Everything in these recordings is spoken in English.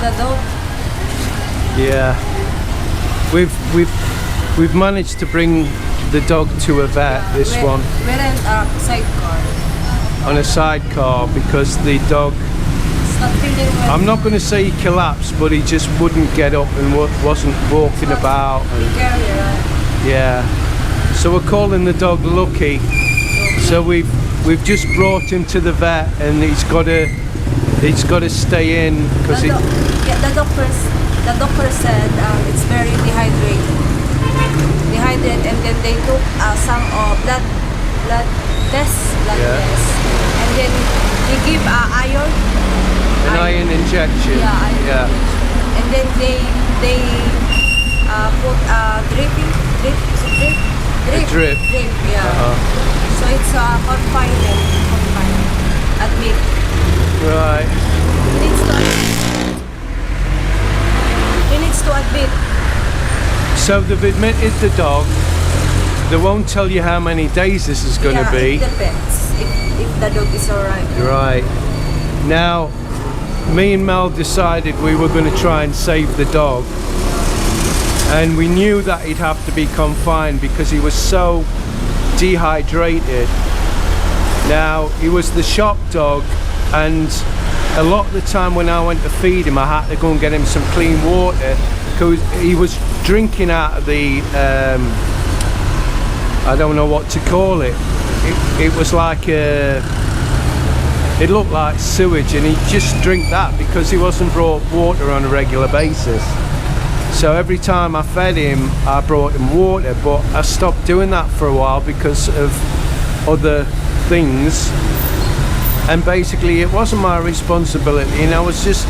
the dog. Yeah. We've managed to bring the dog to a vet. This one. We're in a sidecar. On a sidecar because the dog. Stop feeling well. I'm not going to say he collapsed, but he just wouldn't get up and wasn't walking about. And, Scary, right? yeah. So we're calling the dog Lucky. So we've just brought him to the vet, and he's got to stay in because the doctor said it's very dehydrated, and then they took some blood tests, and then they give iron. An iron injection. Yeah, iron injection. And then they put drip, yeah. So it's confinement, admit. Right. He needs to admit. So they've admitted the dog. They won't tell you how many days this is going to be. It depends if the dog is alright. Right. Now, me and Mel decided we were going to try and save the dog. And we knew that he'd have to be confined because he was so dehydrated. Now, he was the shop dog, and a lot of the time when I went to feed him, I had to go and get him some clean water because he was drinking out of the I don't know what to call it. It was like it looked like sewage, and he'd just drink that because he wasn't brought water on a regular basis. So every time I fed him, I brought him water, but I stopped doing that for a while because of other things. And basically it wasn't my responsibility, and I was just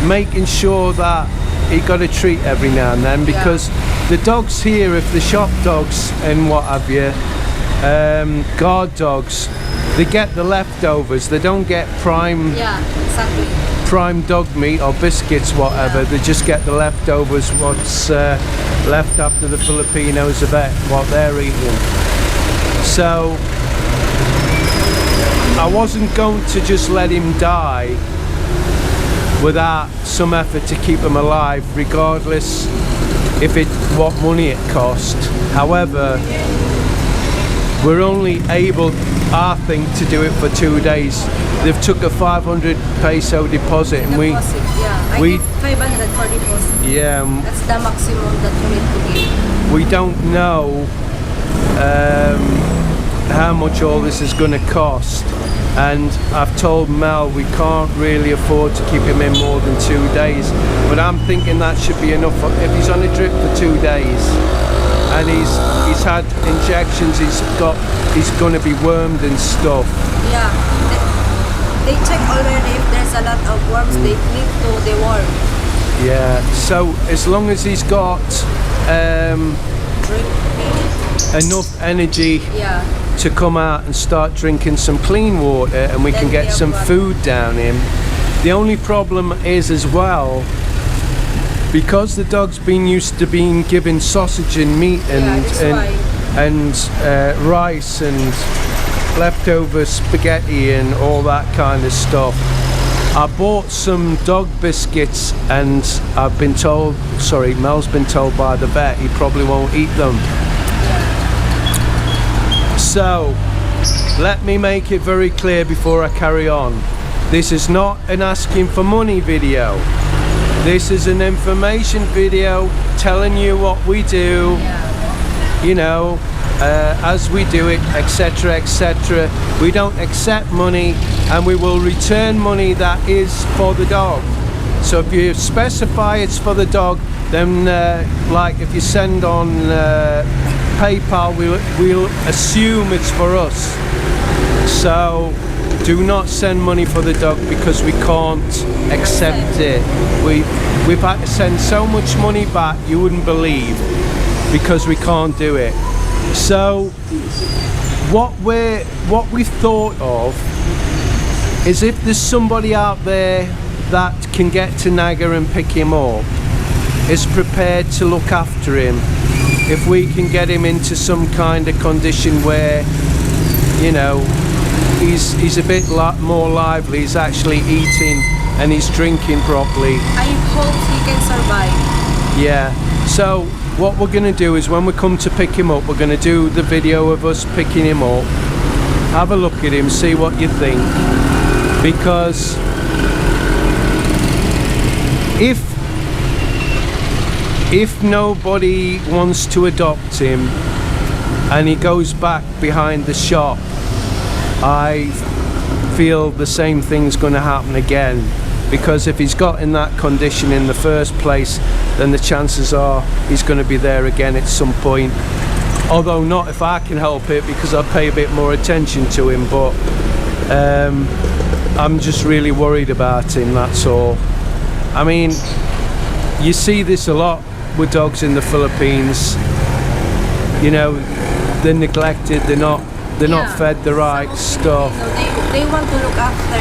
making sure that he got a treat every now and then, because the dogs here, if the shop dogs and what have you, guard dogs, they get the leftovers. They don't get prime prime dog meat or biscuits, whatever. They just get the leftovers, what's left after the Filipinos have ate what they're eating. So I wasn't going to just let him die without some effort to keep him alive, regardless what money it cost. However, we're only able, I think, to do it for 2 days. They've took a 500 peso deposit, and we give 500 for deposit. Yeah, that's the maximum that you need to give. We don't know how much all this is going to cost, and I've told Mel we can't really afford to keep him in more than 2 days, but I'm thinking that should be enough. If he's on a drip for 2 days and he's had injections, he's going to be wormed and stuff. Yeah, they check already. If there's a lot of worms, they need to deworm. Yeah, so as long as he's got enough energy to come out and start drinking some clean water, and we can get some food down him. The only problem is as well, because the dog's been used to being given sausage and meat and rice and leftover spaghetti and all that kind of stuff. I bought some dog biscuits, and I've been told, sorry, Mel's been told by the vet he probably won't eat them. So, let me make it very clear before I carry on. This is not an asking for money video. This is an information video telling you what we do, you know, as we do it, etc, etc. We don't accept money, and we will return money that is for the dog. So if you specify it's for the dog, then like if you send on PayPal, we'll assume it's for us. So do not send money for the dog, because we can't accept it. We've had to send so much money back you wouldn't believe, because we can't do it. So what we thought of is, if there's somebody out there that can get to Naga and pick him up, is prepared to look after him, if we can get him into some kind of condition where, you know, he's a bit more lively, he's actually eating and he's drinking properly. I hope he can survive. Yeah, so what we're going to do is when we come to pick him up, we're going to do the video of us picking him up, have a look at him, see what you think, because if nobody wants to adopt him and he goes back behind the shop, I feel the same thing's going to happen again, because if he's got in that condition in the first place, then the chances are he's going to be there again at some point. Although not if I can help it, because I pay a bit more attention to him, but I'm just really worried about him, that's all. I mean, you see this a lot with dogs in the Philippines. You know, they're neglected, they're not fed the right stuff. They want to look after.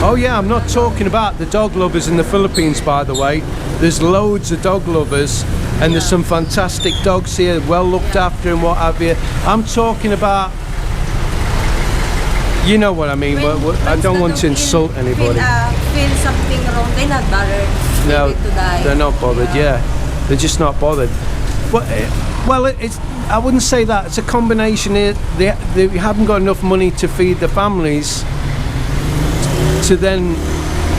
Oh yeah, I'm not talking about the dog lovers in the Philippines, by the way. There's loads of dog lovers, and there's some fantastic dogs here, well looked after and what have you. I'm talking about, you know what I mean. I don't want to insult anybody. Feel something wrong, they're not bothered. No, to die. they're not bothered. Yeah, they're just not bothered. Well, it's. I wouldn't say that. It's a combination. They haven't got enough money to feed the families, to then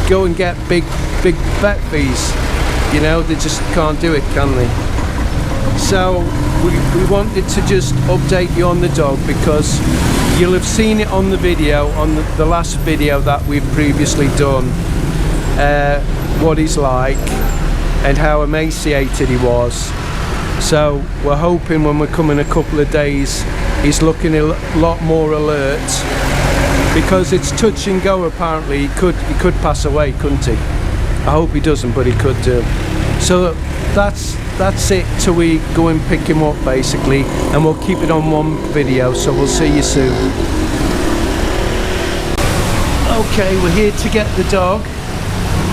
go and get big vet fees. You know, they just can't do it, can they? So we wanted to just update you on the dog, because you'll have seen it on the video, on the last video that we've previously done, what he's like and how emaciated he was. So we're hoping when we come in a couple of days, he's looking a lot more alert, because it's touch and go. Apparently he could pass away, couldn't he? I hope he doesn't, but he could do. So that's it till we go and pick him up, basically, and we'll keep it on one video, so we'll see you soon. Okay, we're here to get the dog.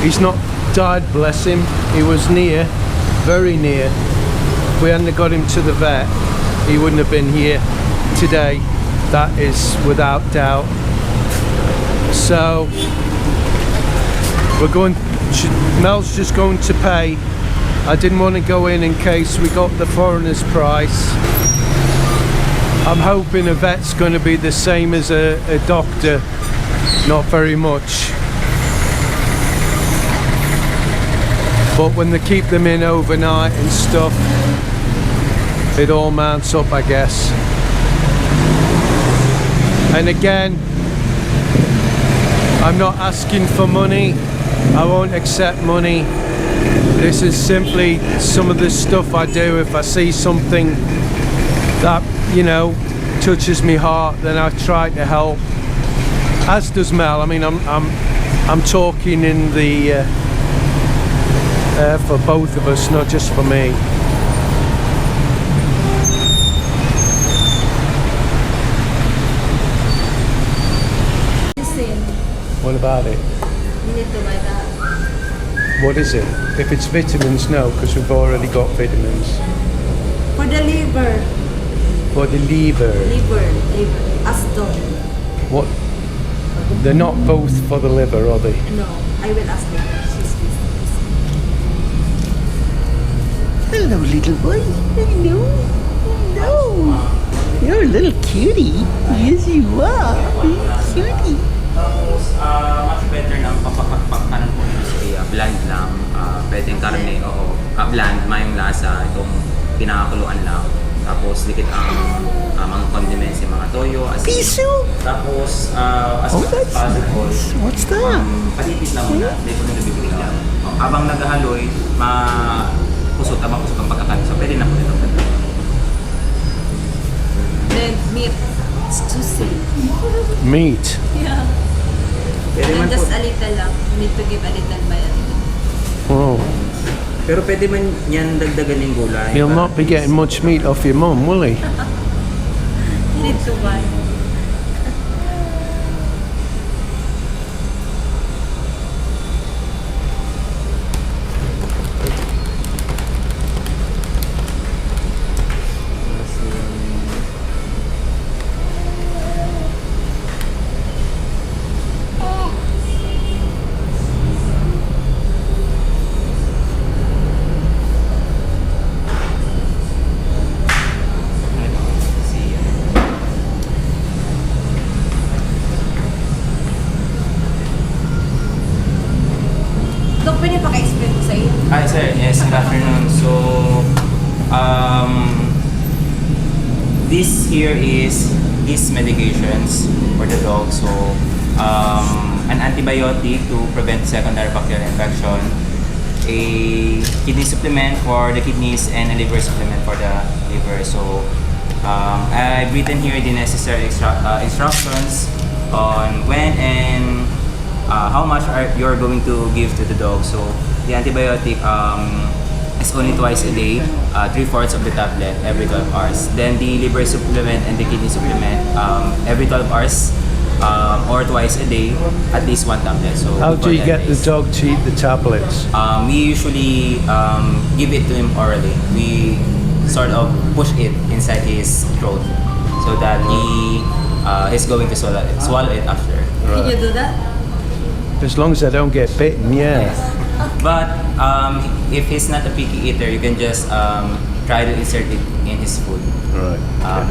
He's not died, bless him. He was near, very near. If we hadn't got him to the vet, he wouldn't have been here today. That is without doubt. So we're going, Mel's just going to pay. I didn't want to go in case we got the foreigner's price. I'm hoping a vet's going to be the same as a doctor, not very much. But when they keep them in overnight and stuff, it all mounts up, I guess. And again, I'm not asking for money. I won't accept money. This is simply some of the stuff I do. If I see something that, you know, touches me heart, then I try to help. As does Mel. I mean, I'm talking in the for both of us, not just for me. What about it? You need to buy that. What is it? If it's vitamins, no, because we've already got vitamins. For the liver. For the liver. Liver. Aston. What? They're not both for the liver, are they? No, I will ask later. Hello, little boy. Hello. Hello. You're a little cutie. Yes, you are. Cutie. Tapos, mas better na papakakpakanan po nyo siya. Bland lang. Pwedeng karne, oo. Bland, mayong lasa. Itong pinakakuluan lang. Tapos, likit ang mga condiments, yung mga toyo. Piso? Tapos, as that's possible. nice. What's that? Patipit lang muna. Hindi ko na nabibigil lang. Habang naghahaloy, kusot ang pagkakanin. So, pwede na po ito. Then meat. It's juicy. Meat. Yeah. Pwede And man just po. a little lang. You need to give a little by a little. Oh. Pero pwede man yan dagdagan yung gulay. He'll not be getting much meat off your mum, will he? You need to buy. this here is his medications for the dog. So, an antibiotic to prevent secondary bacterial infection, a kidney supplement for the kidneys, and a liver supplement for the liver. So, I've written here the necessary instructions on when and how much you're going to give to the dog. So, the antibiotic is only twice a day, 3/4 of the tablet every 12 hours. Then the liver supplement and the kidney supplement every 12 hours or twice a day, at least one tablet. So How do for you 10 get the days. dog to eat the tablets? We usually give it to him orally. We sort of push it inside his throat so that he is going to swallow it after. Can you do that? As long as I don't get bitten, yeah. But if he's not a picky eater, you can just try to insert it in his food. Right.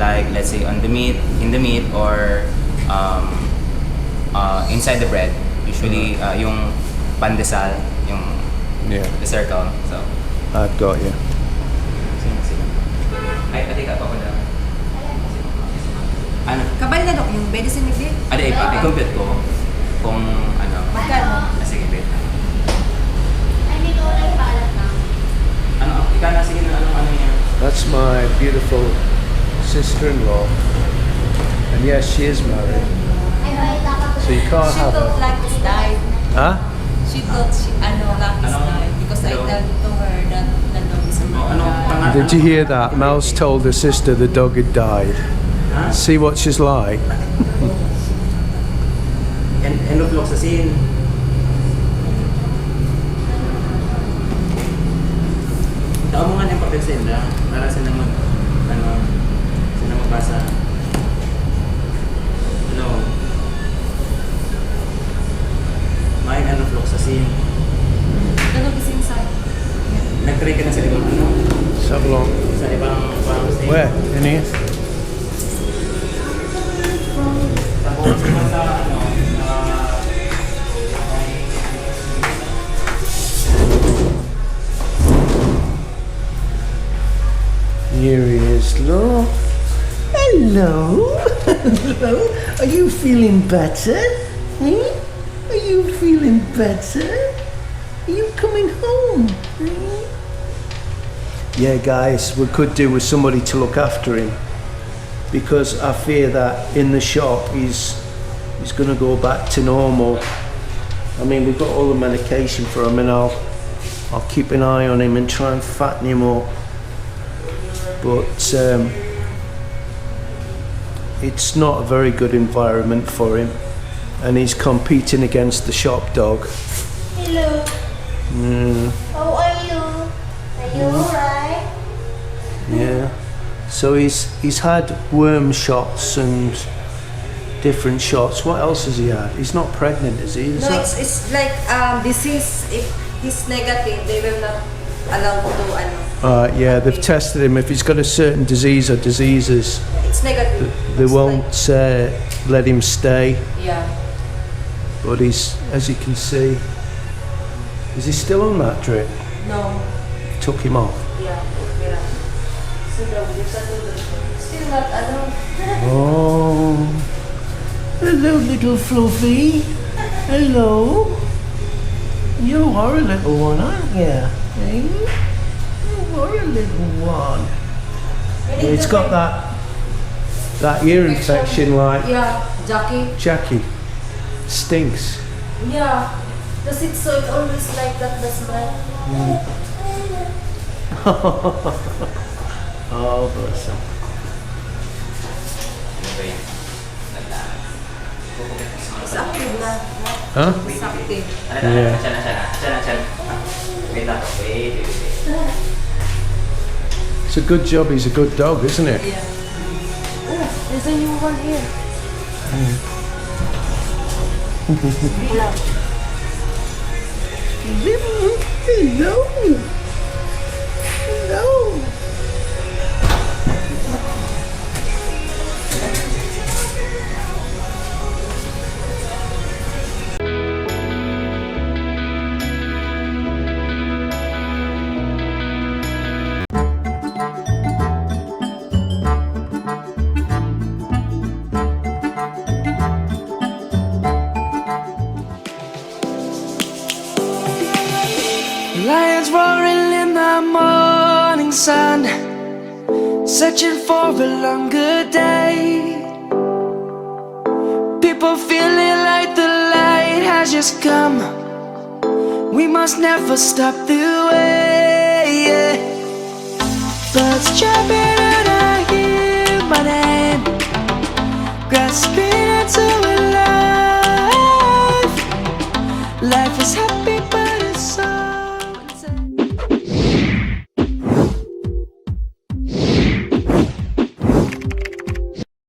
Like let's say on the meat, in the meat, or inside the bread. Usually yung pandesal, yung Yeah, the circle. So, I've got you. sige. Ay, pati ka pa ko na. Ano? Kabal na dok, yung medicine ni Vic. Ada i-compute ko kung ano. Magkano? Sige, wait. Ano? Ikaw na, sige na, ano niya. That's my beautiful sister-in-law. And yes, she is married. So you can't She have thought her. Lucky's died. Huh? She thought Lucky's died because I Hello? told to her that the dog is a Ano? Pangalan? Did you hear that? Mel's told her sister the dog had died. Ha? See what she's like. Endofloxacin. Tao mo nga na yung papel sa inda para sila sila magbasa. Ano? May endofloxacin. The dog is inside. Nag-try ka na sa ibang Let's have a look. sa ibang pharmacy. Where? In here? Tapos iba sa Here he is. Look. Hello? Hello? Are you feeling better? Hmm? Are you feeling better? Are you coming home? Hmm? Yeah, guys, we could do with somebody to look after him because I fear that in the shop he's going to go back to normal. I mean, we've got all the medication for him, and I'll keep an eye on him and try and fatten him up. But it's not a very good environment for him, and he's competing against the shop dog. Hello. How are you? Are you alright? Yeah. So he's had worm shots and different shots. What else has he had? He's not pregnant, is he? Is No, that- it's like disease. If he's negative, they will not allow to yeah, they've tested him. If he's got a certain disease or diseases, It's negative. they It's won't let him stay. Like, yeah. But he's, as you can see, is he still on that drip? No. Took him off. Yeah. Yeah. Still not alone. Oh, Hello, little Fluffy. Hello. You are a little one, aren't you? Eh? You are a little one. he's got that ear infection like Yeah, Jackie. Jackie. Stinks. Yeah. Does it so it always like that the smell? Oh, bless him. It's active na. Huh? It's active. Yeah. Siya na. Wait lang. Wait. It's a good job. He's a good dog, isn't it? Yeah. Oh, there's a new one here. Hello. Hello. morning sun, searching for a longer day. People feeling like the light has just come. We must never stop the way. Birds chirping and I hear my name, grasping